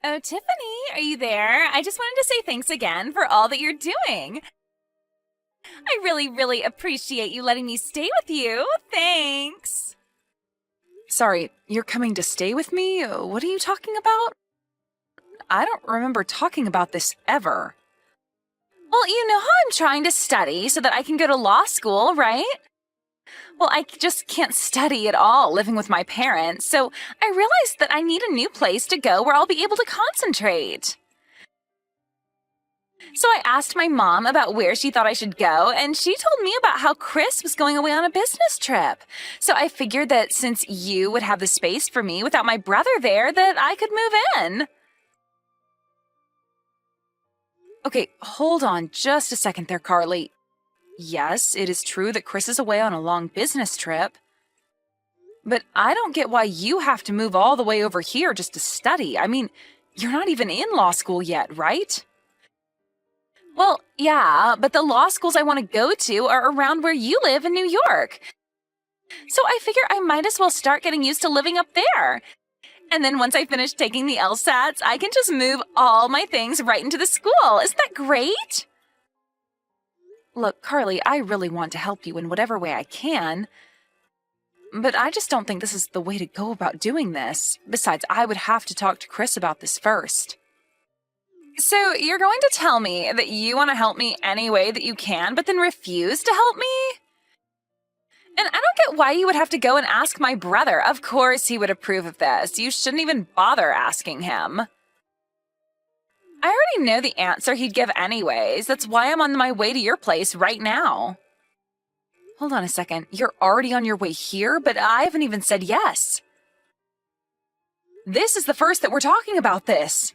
Oh, Tiffany, are you there? I just wanted to say thanks again for all that you're doing. I really, really appreciate you letting me stay with you. Thanks. Sorry, you're coming to stay with me? What are you talking about? I don't remember talking about this ever. Well, you know how I'm trying to study so that I can go to law school, right? Well, I just can't study at all living with my parents, so I realized that I need a new place to go where I'll be able to concentrate. So I asked my mom about where she thought I should go, and she told me about how Chris was going away on a business trip. So I figured that since you would have the space for me without my brother there, that I could move in. Okay, hold on just a second there, Carly. Yes, it is true that Chris is away on a long business trip. But I don't get why you have to move all the way over here just to study. I mean, you're not even in law school yet, right? Well, yeah, but the law schools I want to go to are around where you live in New York. So I figure I might as well start getting used to living up there. And then once I finish taking the LSATs, I can just move all my things right into the school. Isn't that great? Look, Carly, I really want to help you in whatever way I can. But I just don't think this is the way to go about doing this. Besides, I would have to talk to Chris about this first. So you're going to tell me that you want to help me any way that you can, but then refuse to help me? And I don't get why you would have to go and ask my brother. Of course he would approve of this. You shouldn't even bother asking him. I already know the answer he'd give anyways. That's why I'm on my way to your place right now. Hold on a second. You're already on your way here, but I haven't even said yes. This is the first that we're talking about this.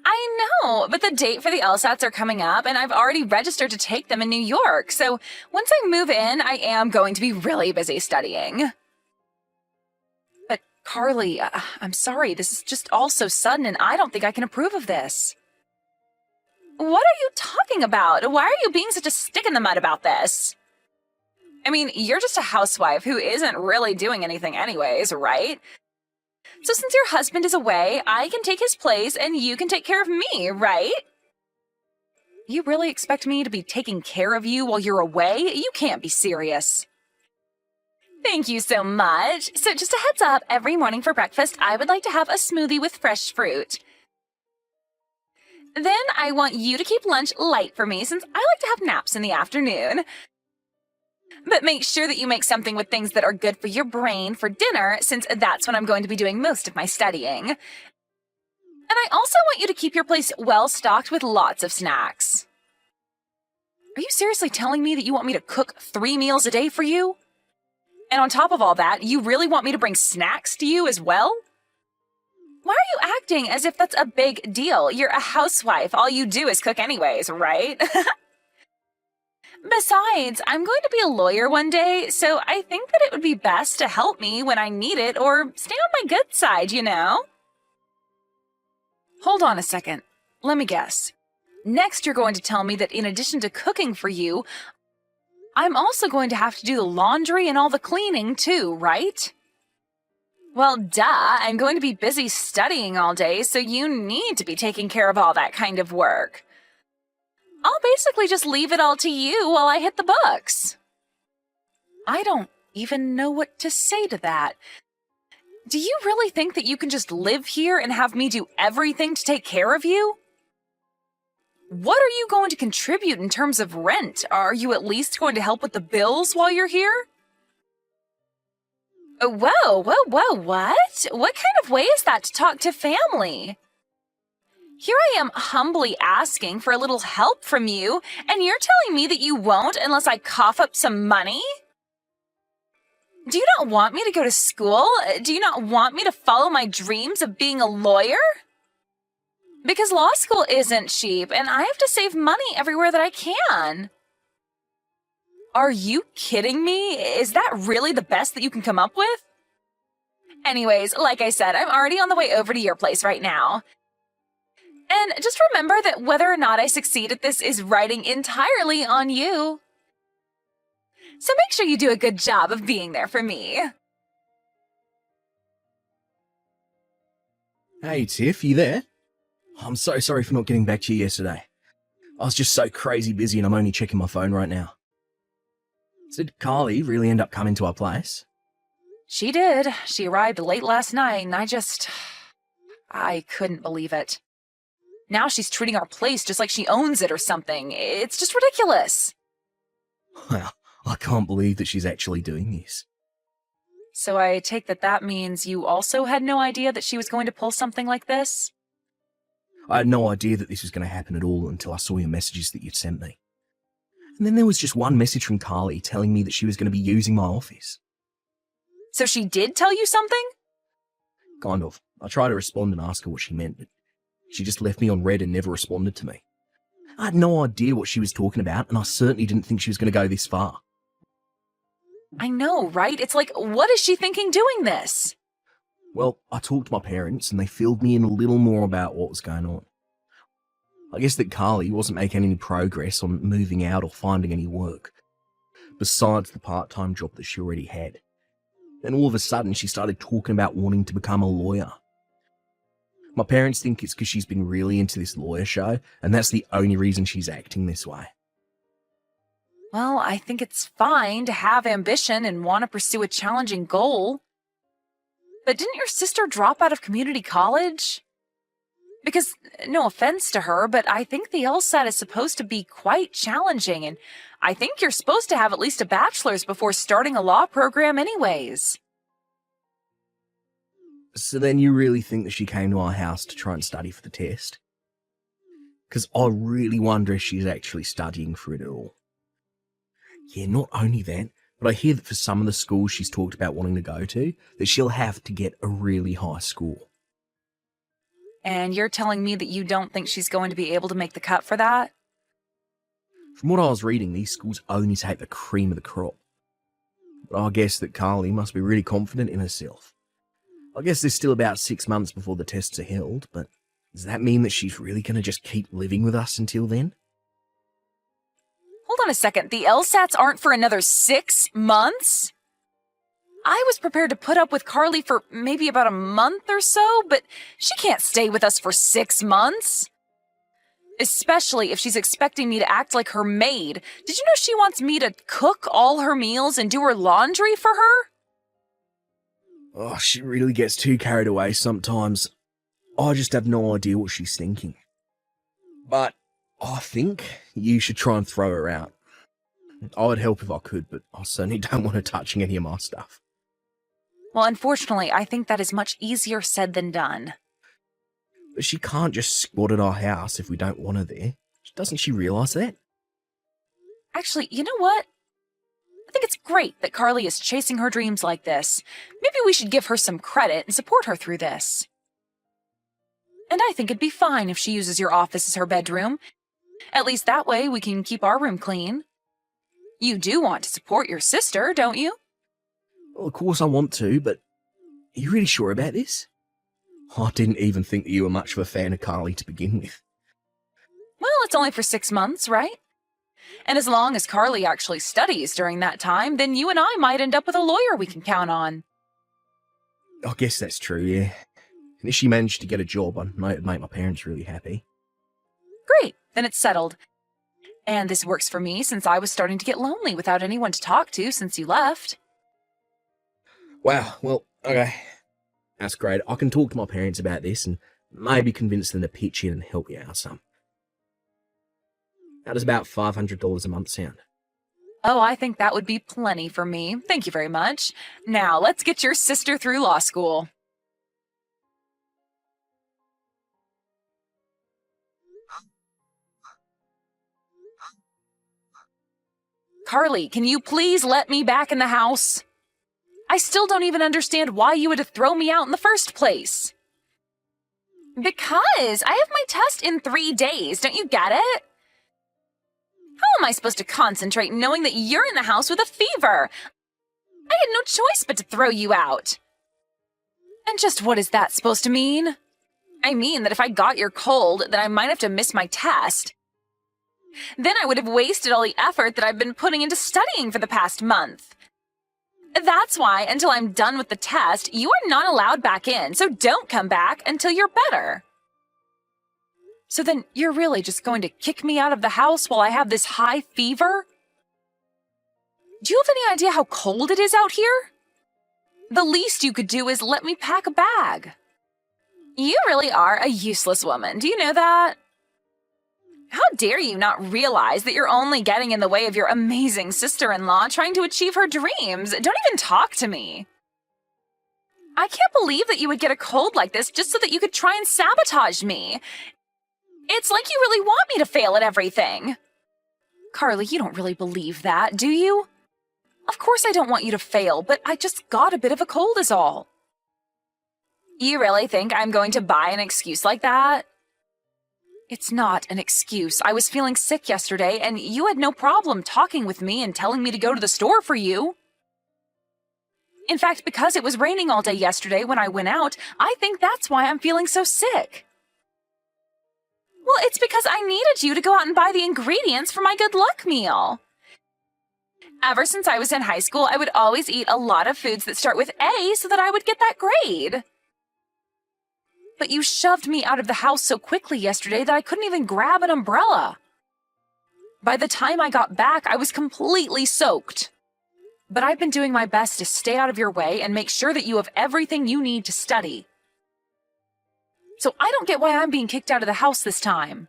I know, but the date for the LSATs are coming up, and I've already registered to take them in New York. So once I move in, I am going to be really busy studying. But Carly, I'm sorry. This is just all so sudden, and I don't think I can approve of this. What are you talking about? Why are you being such a stick in the mud about this? I mean, you're just a housewife who isn't really doing anything anyways, right? So since your husband is away, I can take his place and you can take care of me, right? You really expect me to be taking care of you while you're away? You can't be serious. Thank you so much. So just a heads up, every morning for breakfast, I would like to have a smoothie with fresh fruit. Then I want you to keep lunch light for me since I like to have naps in the afternoon. But make sure that you make something with things that are good for your brain for dinner, since that's when I'm going to be doing most of my studying. And I also want you to keep your place well stocked with lots of snacks. Are you seriously telling me that you want me to cook 3 meals a day for you? And on top of all that, you really want me to bring snacks to you as well? Why are you acting as if that's a big deal? You're a housewife. All you do is cook anyways, right? Besides, I'm going to be a lawyer one day, so I think that it would be best to help me when I need it or stay on my good side, you know? Hold on a second. Let me guess. Next, you're going to tell me that in addition to cooking for you, I'm also going to have to do the laundry and all the cleaning too, right? Well, duh. I'm going to be busy studying all day, so you need to be taking care of all that kind of work. I'll basically just leave it all to you while I hit the books. I don't even know what to say to that. Do you really think that you can just live here and have me do everything to take care of you? What are you going to contribute in terms of rent? Are you at least going to help with the bills while you're here? Whoa, what? What kind of way is that to talk to family? Here I am humbly asking for a little help from you, and you're telling me that you won't unless I cough up some money? Do you not want me to go to school? Do you not want me to follow my dreams of being a lawyer? Because law school isn't cheap, and I have to save money everywhere that I can. Are you kidding me? Is that really the best that you can come up with? Anyways, like I said, I'm already on the way over to your place right now. And just remember that whether or not I succeed at this is riding entirely on you. So make sure you do a good job of being there for me. Hey Tiff, you there? I'm so sorry for not getting back to you yesterday. I was just so crazy busy and I'm only checking my phone right now. So did Carly really end up coming to our place? She did. She arrived late last night, and I couldn't believe it. Now she's treating our place just like she owns it or something. It's just ridiculous. Well, I can't believe that she's actually doing this. So I take that means you also had no idea that she was going to pull something like this? I had no idea that this was going to happen at all until I saw your messages that you'd sent me. And then there was just one message from Carly telling me that she was going to be using my office. So she did tell you something? Kind of. I tried to respond and ask her what she meant, but she just left me on red and never responded to me. I had no idea what she was talking about, and I certainly didn't think she was going to go this far. I know, right? It's like, what is she thinking doing this? Well, I talked to my parents, and they filled me in a little more about what was going on. I guess that Carly wasn't making any progress on moving out or finding any work, besides the part-time job that she already had. Then all of a sudden, she started talking about wanting to become a lawyer. My parents think it's because she's been really into this lawyer show, and that's the only reason she's acting this way. Well, I think it's fine to have ambition and want to pursue a challenging goal. But didn't your sister drop out of community college? Because, no offense to her, but I think the LSAT is supposed to be quite challenging, and I think you're supposed to have at least a bachelor's before starting a law program anyways. So then you really think that she came to our house to try and study for the test? Because I really wonder if she's actually studying for it at all. Yeah, not only that, but I hear that for some of the schools she's talked about wanting to go to, that she'll have to get a really high score. And you're telling me that you don't think she's going to be able to make the cut for that? From what I was reading, these schools only take the cream of the crop. But I guess that Carly must be really confident in herself. I guess there's still about 6 months before the tests are held, but does that mean that she's really going to just keep living with us until then? Hold on a second, the LSATs aren't for another 6 months? I was prepared to put up with Carly for maybe about a month or so, but she can't stay with us for 6 months. Especially if she's expecting me to act like her maid. Did you know she wants me to cook all her meals and do her laundry for her? Oh, she really gets too carried away sometimes. I just have no idea what she's thinking. But I think you should try and throw her out. I would help if I could, but I certainly don't want her touching any of my stuff. Well, unfortunately, I think that is much easier said than done. But she can't just squat at our house if we don't want her there. Doesn't she realise that? Actually, you know what? I think it's great that Carly is chasing her dreams like this. Maybe we should give her some credit and support her through this. And I think it'd be fine if she uses your office as her bedroom. At least that way we can keep our room clean. You do want to support your sister, don't you? Well, of course I want to, but are you really sure about this? I didn't even think that you were much of a fan of Carly to begin with. Well, it's only for 6 months, right? And as long as Carly actually studies during that time, then you and I might end up with a lawyer we can count on. I guess that's true, yeah. And if she managed to get a job, I know it'd make my parents really happy. Great, then it's settled. And this works for me since I was starting to get lonely without anyone to talk to since you left. Wow, well, okay. That's great. I can talk to my parents about this and maybe convince them to pitch in and help you out some. How does about $500 a month sound? Oh, I think that would be plenty for me. Thank you very much. Now, let's get your sister through law school. Carly, can you please let me back in the house? I still don't even understand why you had to throw me out in the first place. Because I have my test in 3 days, don't you get it? How am I supposed to concentrate knowing that you're in the house with a fever? I had no choice but to throw you out. And just what is that supposed to mean? I mean that if I got your cold, then I might have to miss my test. Then I would have wasted all the effort that I've been putting into studying for the past month. That's why, until I'm done with the test, you are not allowed back in, so don't come back until you're better. So then you're really just going to kick me out of the house while I have this high fever? Do you have any idea how cold it is out here? The least you could do is let me pack a bag. You really are a useless woman. Do you know that? How dare you not realize that you're only getting in the way of your amazing sister-in-law trying to achieve her dreams? Don't even talk to me. I can't believe that you would get a cold like this just so that you could try and sabotage me. It's like you really want me to fail at everything. Carly, you don't really believe that, do you? Of course I don't want you to fail, but I just got a bit of a cold is all. You really think I'm going to buy an excuse like that? It's not an excuse. I was feeling sick yesterday, and you had no problem talking with me and telling me to go to the store for you. In fact, because it was raining all day yesterday when I went out, I think that's why I'm feeling so sick. Well, it's because I needed you to go out and buy the ingredients for my good luck meal. Ever since I was in high school, I would always eat a lot of foods that start with A so that I would get that grade. But you shoved me out of the house so quickly yesterday that I couldn't even grab an umbrella. By the time I got back, I was completely soaked. But I've been doing my best to stay out of your way and make sure that you have everything you need to study. So I don't get why I'm being kicked out of the house this time.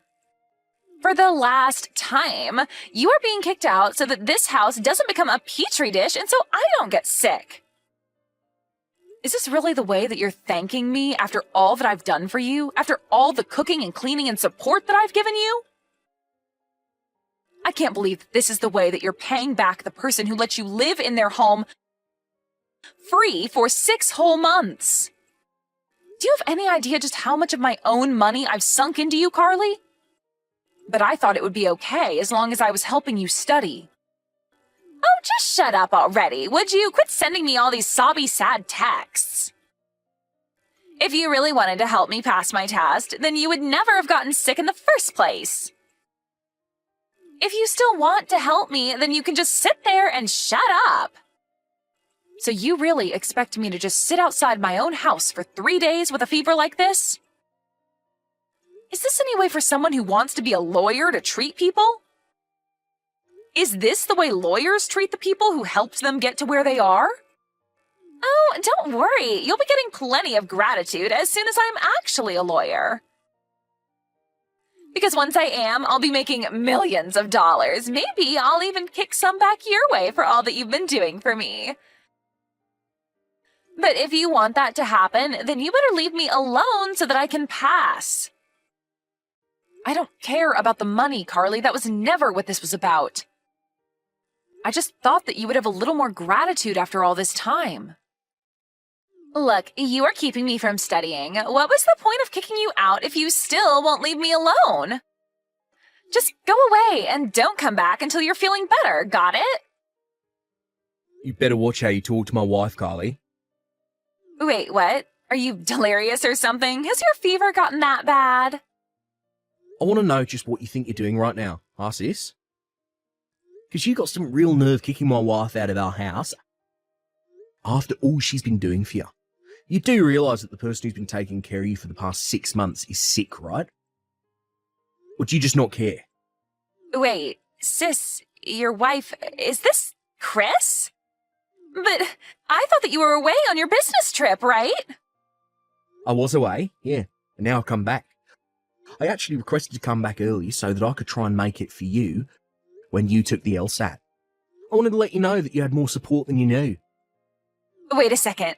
For the last time, you are being kicked out so that this house doesn't become a petri dish and so I don't get sick. Is this really the way that you're thanking me after all that I've done for you? After all the cooking and cleaning and support that I've given you? I can't believe that this is the way that you're paying back the person who let you live in their home free for 6 whole months. Do you have any idea just how much of my own money I've sunk into you, Carly? But I thought it would be okay as long as I was helping you study. Oh, just shut up already, would you? Quit sending me all these sobby, sad texts. If you really wanted to help me pass my test, then you would never have gotten sick in the first place. If you still want to help me, then you can just sit there and shut up. So you really expect me to just sit outside my own house for 3 days with a fever like this? Is this any way for someone who wants to be a lawyer to treat people? Is this the way lawyers treat the people who helped them get to where they are? Oh, don't worry. You'll be getting plenty of gratitude as soon as I'm actually a lawyer. Because once I am, I'll be making millions of dollars. Maybe I'll even kick some back your way for all that you've been doing for me. But if you want that to happen, then you better leave me alone so that I can pass. I don't care about the money, Carly. That was never what this was about. I just thought that you would have a little more gratitude after all this time. Look, you are keeping me from studying. What was the point of kicking you out if you still won't leave me alone? Just go away and don't come back until you're feeling better, got it? You better watch how you talk to my wife, Carly. Wait, what? Are you delirious or something? Has your fever gotten that bad? I want to know just what you think you're doing right now, huh, sis? Because you got some real nerve kicking my wife out of our house after all she's been doing for you. You do realise that the person who's been taking care of you for the past 6 months is sick, right? Or do you just not care? Wait, sis, your wife, is this Chris? But I thought that you were away on your business trip, right? I was away, yeah, and now I've come back. I actually requested to come back early so that I could try and make it for you when you took the LSAT. I wanted to let you know that you had more support than you knew. Wait a second.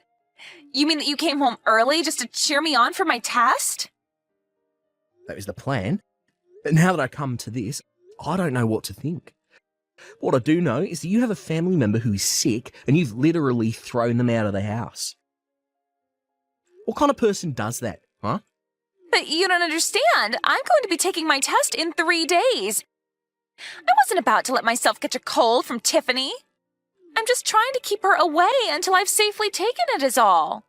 You mean that you came home early just to cheer me on for my test? That was the plan. But now that I come to this, I don't know what to think. What I do know is that you have a family member who is sick and you've literally thrown them out of the house. What kind of person does that, huh? But you don't understand. I'm going to be taking my test in 3 days. I wasn't about to let myself catch a cold from Tiffany. I'm just trying to keep her away until I've safely taken it is all.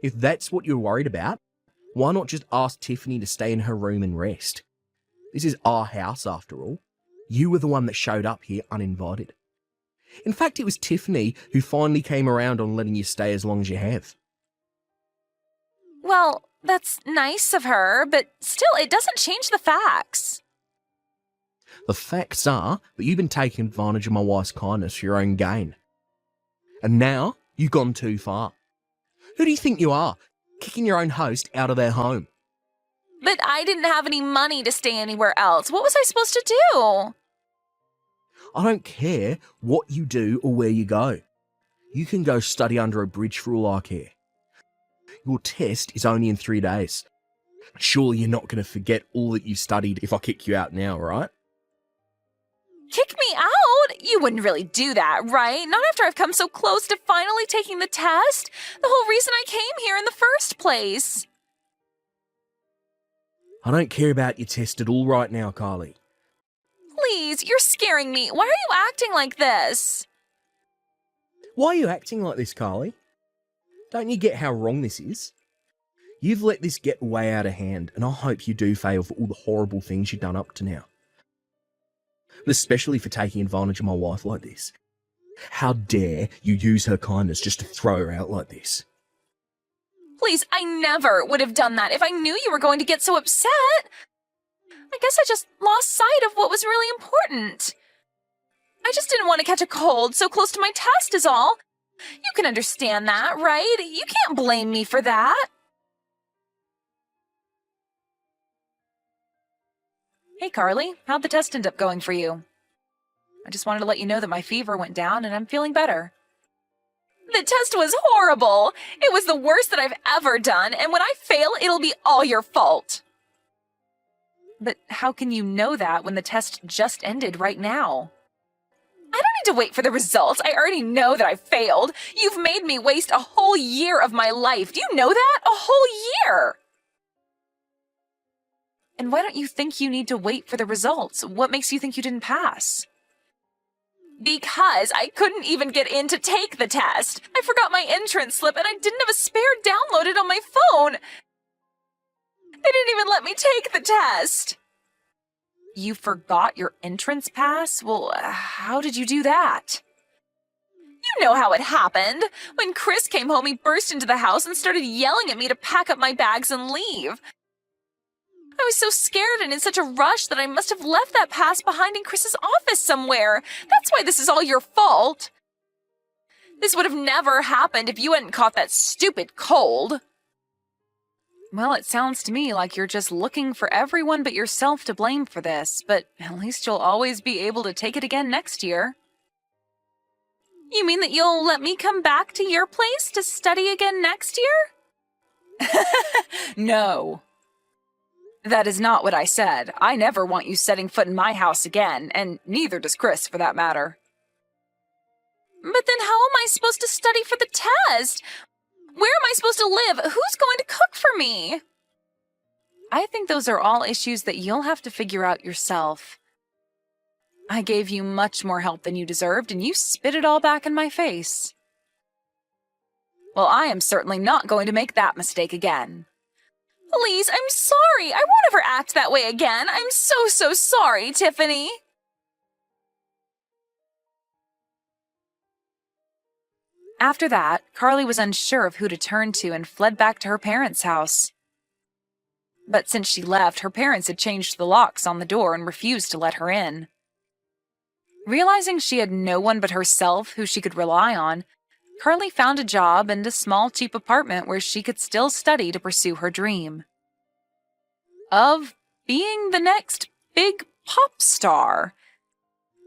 If that's what you're worried about, why not just ask Tiffany to stay in her room and rest? This is our house after all. You were the one that showed up here uninvited. In fact, it was Tiffany who finally came around on letting you stay as long as you have. Well, That's nice of her, but still, it doesn't change the facts. The facts are that you've been taking advantage of my wife's kindness for your own gain. And now you've gone too far. Who do you think you are, kicking your own host out of their home? But I didn't have any money to stay anywhere else. What was I supposed to do? I don't care what you do or where you go. You can go study under a bridge for all I care. Your test is only in 3 days. Surely you're not going to forget all that you've studied if I kick you out now, right? Kick me out? You wouldn't really do that, right? Not after I've come so close to finally taking the test. The whole reason I came here in the first place. I don't care about your test at all right now, Carly. Please, you're scaring me. Why are you acting like this? Why are you acting like this, Carly? Don't you get how wrong this is? You've let this get way out of hand, and I hope you do fail for all the horrible things you've done up to now. But especially for taking advantage of my wife like this. How dare you use her kindness just to throw her out like this? Please, I never would have done that if I knew you were going to get so upset. I guess I just lost sight of what was really important. I just didn't want to catch a cold so close to my test is all. You can understand that, right? You can't blame me for that. Hey, Carly, how'd the test end up going for you? I just wanted to let you know that my fever went down and I'm feeling better. The test was horrible. It was the worst that I've ever done, and when I fail, it'll be all your fault. But how can you know that when the test just ended right now? I don't need to wait for the results. I already know that I failed. You've made me waste a whole year of my life. Do you know that? A whole year! And why don't you think you need to wait for the results? What makes you think you didn't pass? Because I couldn't even get in to take the test. I forgot my entrance slip and I didn't have a spare downloaded on my phone. They didn't even let me take the test. You forgot your entrance pass? Well, how did you do that? You know how it happened. When Chris came home, he burst into the house and started yelling at me to pack up my bags and leave. I was so scared and in such a rush that I must have left that pass behind in Chris's office somewhere. That's why this is all your fault. This would have never happened if you hadn't caught that stupid cold. Well, it sounds to me like you're just looking for everyone but yourself to blame for this, but at least you'll always be able to take it again next year. You mean that you'll let me come back to your place to study again next year? No. That is not what I said. I never want you setting foot in my house again, and neither does Chris, for that matter. But then how am I supposed to study for the test? Where am I supposed to live? Who's going to cook for me? I think those are all issues that you'll have to figure out yourself. I gave you much more help than you deserved, and you spit it all back in my face. Well, I am certainly not going to make that mistake again. Please, I'm sorry. I won't ever act that way again. I'm so sorry, Tiffany. After that, Carly was unsure of who to turn to and fled back to her parents' house. But since she left, her parents had changed the locks on the door and refused to let her in. Realizing she had no one but herself who she could rely on, Carly found a job and a small, cheap apartment where she could still study to pursue her dream of being the next big pop star.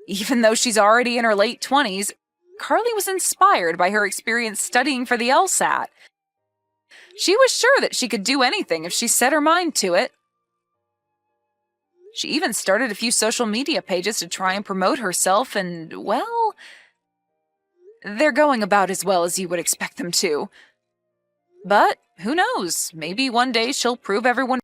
Even though she's already in her late 20s, Carly was inspired by her experience studying for the LSAT. She was sure that she could do anything if she set her mind to it. She even started a few social media pages to try and promote herself, and, well, they're going about as well as you would expect them to. But who knows? Maybe one day she'll prove everyone